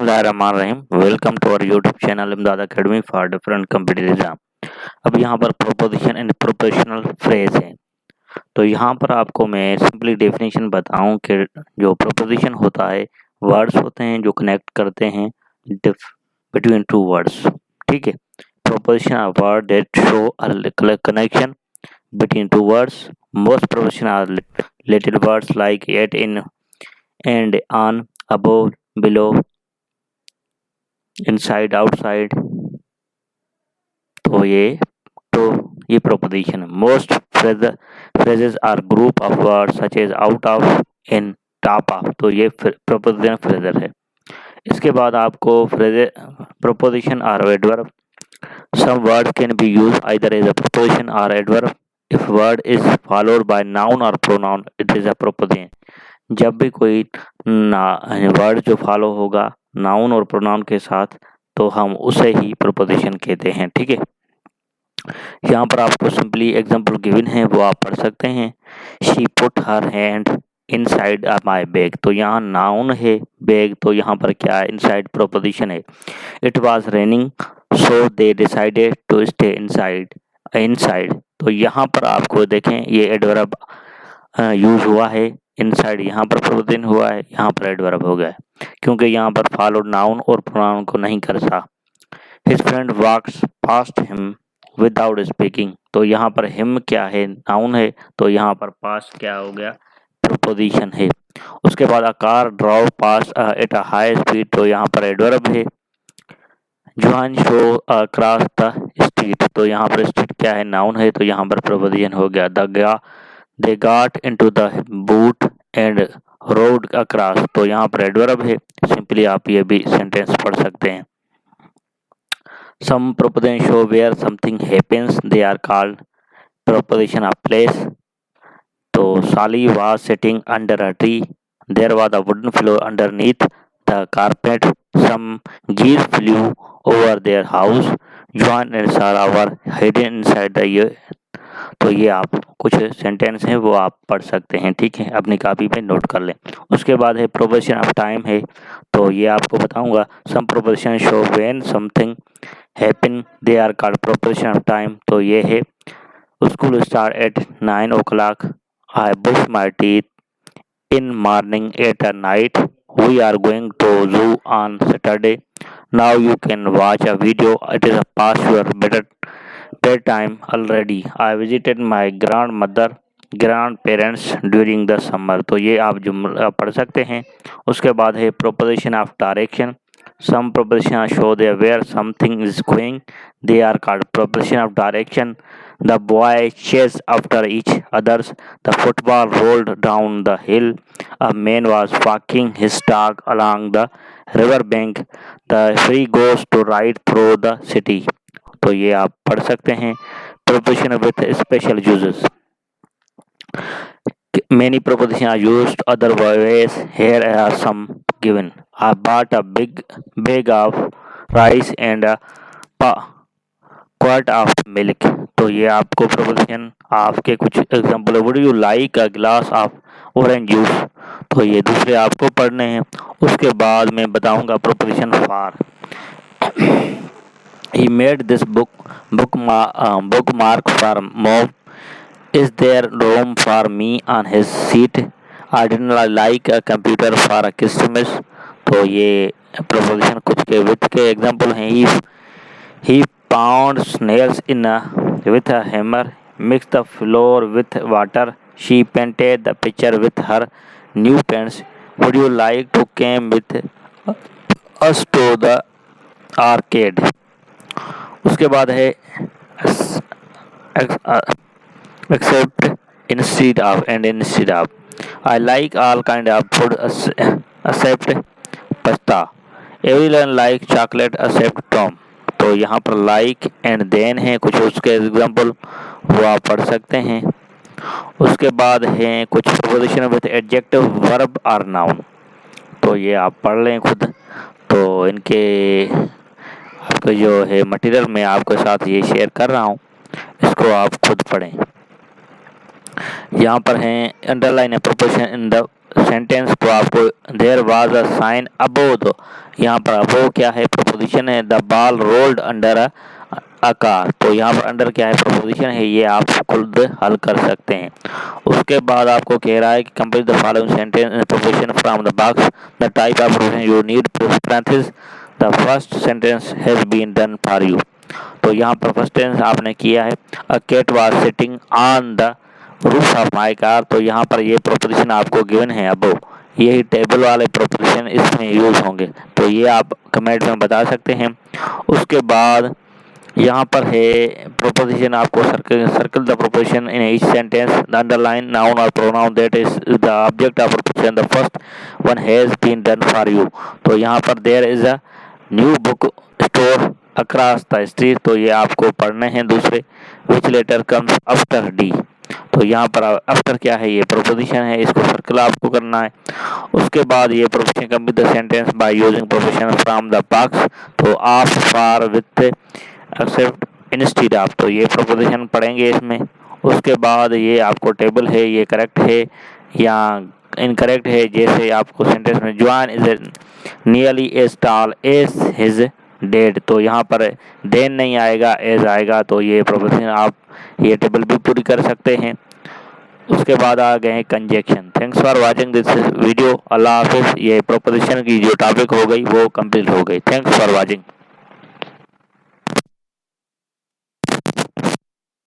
बिस्मिल्लाहिर्रहमानिर्रहीम। Welcome to our YouTube channel Imdad academy for different competitive exam. अब यहाँ पर प्रोपोजिशन एंड प्रोपोजिशनल फ्रेज है। तो यहाँ पर आपको मैं सिंपली डेफिनेशन बताऊं कि जो प्रोपोजिशन होता है वर्ड्स होते हैं जो कनेक्ट करते हैं बिटवीन टू वर्ड्स। ठीक है, preposition are word that show a connection between two words. Most propositions are little words like yet, in, and, on, above, below, inside, outside। तो ये प्रोपोजिशन है। Most phrases are group of words such as out of, in, top of। तो ये proposition Fraser है। इसके बाद आपको preposition are adverb. Some words can be used either as a preposition or adverb. If word is followed by noun or pronoun, it is a preposition. जब भी कोई word जो फॉलो होगा नाउन और प्रोनाउन के साथ तो हम उसे ही प्रोपोजिशन कहते हैं। ठीक है, यहाँ पर आपको सिंपली एग्जांपल गिवन है वो आप पढ़ सकते हैं। She put her hand inside my bag. तो यहाँ नाउन है, बैग तो यहाँ पर क्या है, इनसाइड प्रोपोजिशन है। It was raining so they decided to stay inside. तो यहाँ पर आपको देखें ये एडवर्ब यूज हुआ है। इनसाइड यहाँ पर प्रोपोजिशन हुआ है, यहाँ पर एडवर्ब हो गया है क्योंकि यहाँ पर फॉलो नाउन और प्रोनाउन को नहीं कर सा। हिज फ्रेंड वॉक्स पास्ट हिम विदाउट स्पीकिंग। तो यहाँ पर हिम क्या है, नाउन है, तो यहाँ पर पास्ट क्या हो गया, प्रोपोजिशन है। उसके बाद a car drive past at a high speed. तो यहाँ पर एडवर्ब है। John show cross the street. तो यहाँ पर स्ट्रीट क्या है, नाउन है, तो यहाँ पर प्रोपोजिशन हो गया। They got into the boot and road across. तो यहाँ पर एडवर्ब है। सिंपली आप ये भी सेंटेंस पढ़ सकते हैं। Some preposition show where something happens, they are called preposition of place. तो Sally was sitting under a tree, there was a wooden floor underneath the carpet, some geese flew over their house, John and Sarah were hidden inside the। तो ये आप कुछ sentence हैं वो आप पढ़ सकते हैं। ठीक है, अपनी कॉपी पे नोट कर लें। उसके बाद है प्रोपोजिशन ऑफ टाइम है। तो ये आपको बताऊंगा। Some preposition show when something happen, they are called preposition of time. तो ये है school start at 9 o'clock, I brush my teeth in morning at a night, we are going to zoo on Saturday, now you can watch a video, it is past your bedtime already, I visited my grandparents during the summer। तो ये आप जुमला पढ़ सकते हैं। उसके बाद है preposition of direction. Some preposition show they where something is going, they are called preposition of direction. The boy chased after each others, the football rolled down the hill, a man was walking his dog along the river bank, the ferry goes to ride through the city। तो ये आप पढ़ सकते हैं। Preposition with special uses। Many prepositions are used other ways, here are some given। I bought a big bag of rice and a quart of milk। तो ये आपको proposition आपके कुछ एग्जांपल है। Would you like a glass of orange juice. तो ये दूसरे आपको पढ़ने हैं। उसके बाद मैं बताऊंगा preposition for. He made this bookmark for mom, is there room for me on his seat, I didn't like a computer for a Christmas. तो ये प्रोपोजिशन कुछ के विथ के एग्जांपल हैं। ही pound nails with a hammer, mixed the flour with water, she painted the picture with her new paints, would you like to come with us to the arcade। उसके बाद है accept instead of and instead of। I like all kind of food except pasta, everyone like chocolate except Tom। तो यहाँ पर like and then है कुछ उसके example वो आप पढ़ सकते हैं। उसके बाद हैं कुछ प्रोपोजिशन विद एडजेक्टिव वर्ब और नाउन। तो ये आप पढ़ लें खुद। तो इनके आपके जो है मटेरियल में आपके साथ ये शेयर कर रहा हूँ, इसको आप खुद पढ़ें। यहाँ पर हैं underline preposition in the sentence को आपको there was a sign above, तो यहाँ पर अबोव क्या है, प्रोपोजिशन है। The ball rolled under a car, तो यहाँ पर अंडर क्या है, प्रोपोजिशन है। ये आप खुद हल कर सकते हैं। उसके बाद आपको कह रहा है कि complete the following sentence preposition from the box, the type of preposition you need to strengthen the first sentence has been done for you. तो यहाँ पर फर्स्ट सेंटेंस आपने किया है, a cat was sitting on the roof of my car, तो यहाँ पर ये प्रोपोजिशन आपको गिवन है अबो। यही टेबल वाले प्रोपोजिशन इसमें यूज होंगे, तो ये आप कमेंट में बता सकते हैं। उसके बाद यहाँ पर है प्रोपोजिशन, आपको circle the preposition in each sentence, the underline noun और pronoun that is the object of preposition, the first one has been done for you. तो यहाँ पर there is a new book store across the street, तो ये आपको पढ़ने हैं दूसरे। Which letter comes after D, तो यहाँ पर आफ्टर क्या है, ये प्रोपोजिशन है, इसको सर्कल आपको करना है। उसके बाद ये preposition complete the sentence by using preposition from the box, to of for with except instead of, तो ये प्रोपोजिशन पढ़ेंगे इसमें। उसके बाद ये आपको टेबल है, ये करेक्ट है या इनकरेक्ट है। जैसे आपको सेंटेंस में John is nearly as tall as his dad, तो यहाँ पर देन नहीं आएगा, एज आएगा, तो ये प्रोपोजिशन आप ये टेबल भी पूरी कर सकते हैं। उसके बाद आ गए हैं conjunction. Thanks for watching this video. अल्लाह हाफिज़। ये प्रोपोजिशन की जो टॉपिक हो गई वो कंप्लीट हो गई। Thanks for watching.